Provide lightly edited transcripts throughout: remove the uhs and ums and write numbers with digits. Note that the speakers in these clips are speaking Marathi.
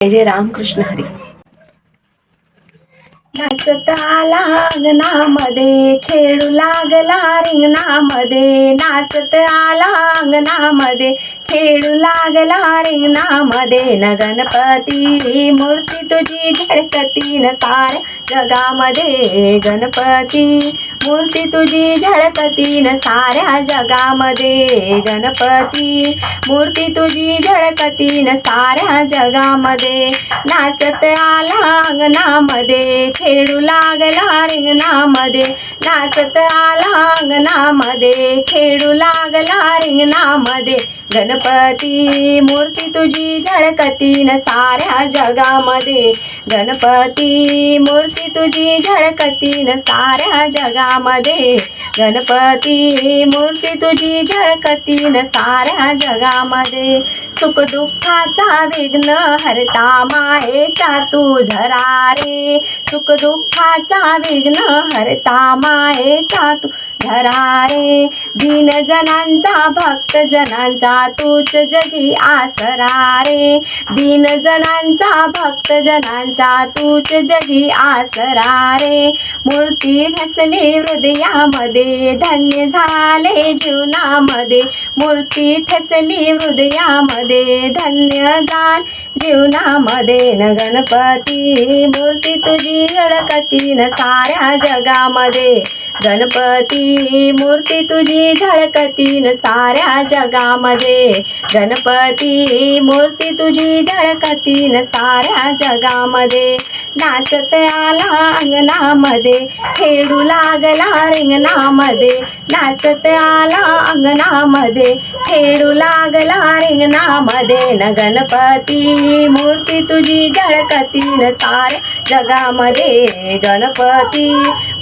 जय रामकृष्ण हरी. नाचत आला अंगणामध्ये, खेळू लागला रिंगणामध्ये. नाचत आला अंगणामध्ये, खेळू लागला रिंगणामध्ये. न गणपती मूर्ती तुझी झळकती न साऱ्या जगामध्ये. गणपती मूर्ती तुझी झळकती न साऱ्या जगामध्ये. गणपती मूर्ती तुझी झळकती न साऱ्या जगामध्ये. नाचत आला अंगणामध्ये, खेळू लागला रिंगणामध्ये. नाचत आला अंगणामध्ये, खेळू लागला रिंगणामध्ये. गणपती मूर्ती तुझी झळकती न साऱ्या जगामध्ये. गणपती मूर्ती तुझी झळकती न साऱ्या जगामध्ये. गणपती मूर्ती तुझी झळकती न साऱ्या जगामध्ये. सुख दुःखाचा विघ्न हरता मायेचा तू झरा रे. सुख दुःखाचा विघ्न हरता मायेचा तू झरा रे. दीन जनांचा भक्त जनांचा तूच जगी आसरा रे. दीन जनांचा भक्त जनांचा तूच जगी आसरा रे. मूर्ती ठसली हृदयामध्ये, धन्य झाले जीवनामध्ये. मूर्ती ठसली हृदयामध्ये, धन्य झाल जीवनामध्ये. न गणपती मूर्ती तुझी झळकती न साऱ्या जगामध्ये. गणपती मूर्ती तुझी झळकती न साऱ्या जगामध्ये. गणपती मूर्ती तुझी झळकती न साऱ्या जगामध्ये. नाचत आला अंगणामध्ये, खेळू लागला रिंगणामध्ये. नाचत आला अंगणामध्ये, खेळू लागला रिंगणामध्ये. न गणपती मूर्ती तुझी झळकती न साऱ्या जगामध्ये. गणपती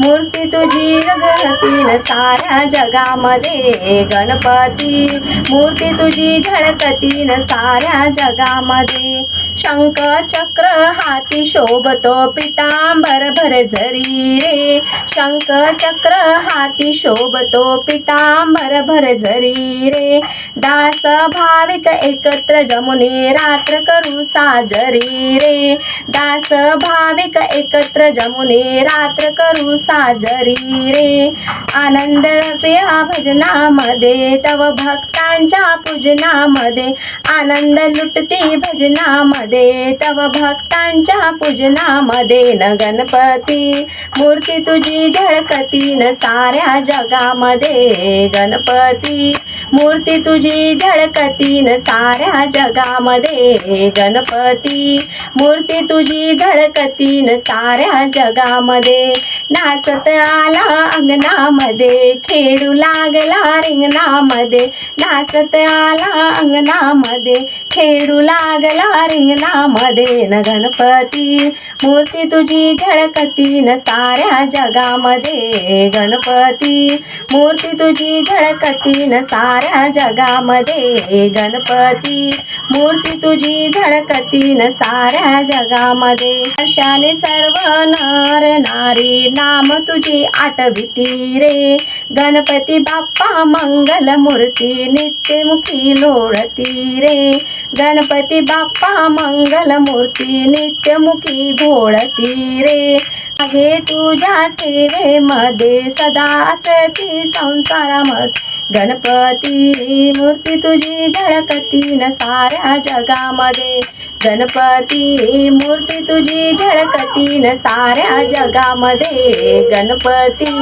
मूर्ती तुझी झळकती न साऱ्या जगामध्ये. गणपती मूर्ती तुझी झळकती न साऱ्या जगामध्ये. शंख चक्र हाती शोभतो, पितांबर भरझरी रे. शंख चक्र हाती शोभतो, पितांबर भरझरी रे. दास भाविक एकत्र जमुने रात्र करू साजरी रे. दास भाविक एकत्र जमुने रात्र करू साजरी रे. आनंद प्रिया भजनामध्ये, तव भक्तांच्या पूजनामध्ये. आनंद लुटती भजनामध्ये, तव भक्तांच्या पूजनामध्ये. न गणपती मूर्ती तुझी झळकती न साऱ्या जगामध्ये. गणपती मूर्ती तुझी झळकती न साऱ्या जगामध्ये. गणपती मूर्ती तुझी झळकती न साऱ्या जगामध्ये. नाचत आला अंगणामध्ये, खेळू लागला रिंगणामध्ये. नाचत आला अंगणामध्ये, खेळू लागला रिंगणामध्ये. न गणपती मूर्ती तुझी झळकती न साऱ्या जगामध्ये. गणपती मूर्ती तुझी झळकती न साऱ्या जगामध्ये. गणपती मूर्ती तुझी झळकती न साऱ्या जगामध्ये. हर्षाने सर्व नर नारी नाम तुझी आठविती रे. गणपती बाप्पा मंगल मूर्ती नित्यमुखी लोळती रे. गणपती बाप्पा मंगल मूर्ती नित्यमुखी घोळती रे. आहे तुझ्या सेवेमध्ये सदा असती संसारामध्ये. गणपती मूर्ती तुझी झळकती न साऱ्या जगामध्ये. गणपती मूर्ती तुझी झळकती न साऱ्या जगामध्ये. गणपती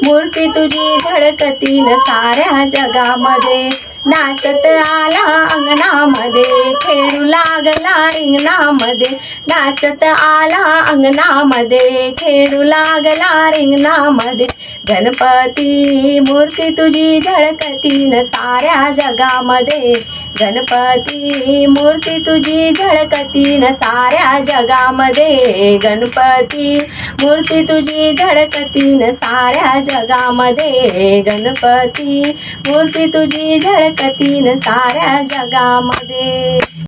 मूर्ती तुझी झळकती न साऱ्या जगामध्ये. नाचत आला अंगणामध्ये, खेळू लागला रिंगणामध्ये. नाचत आला अंगणामध्ये, खेळू लागला रिंगणामध्ये. गणपती मूर्ती तुझी झळकती न साऱ्या जगामध्ये. गणपती मूर्ती तुझी झळकती न साऱ्या जगामध्ये. गणपती मूर्ती तुझी झळकती न साऱ्या जगामध्ये. गणपती मूर्ती तुझी झळकती न साऱ्या जगामध्ये.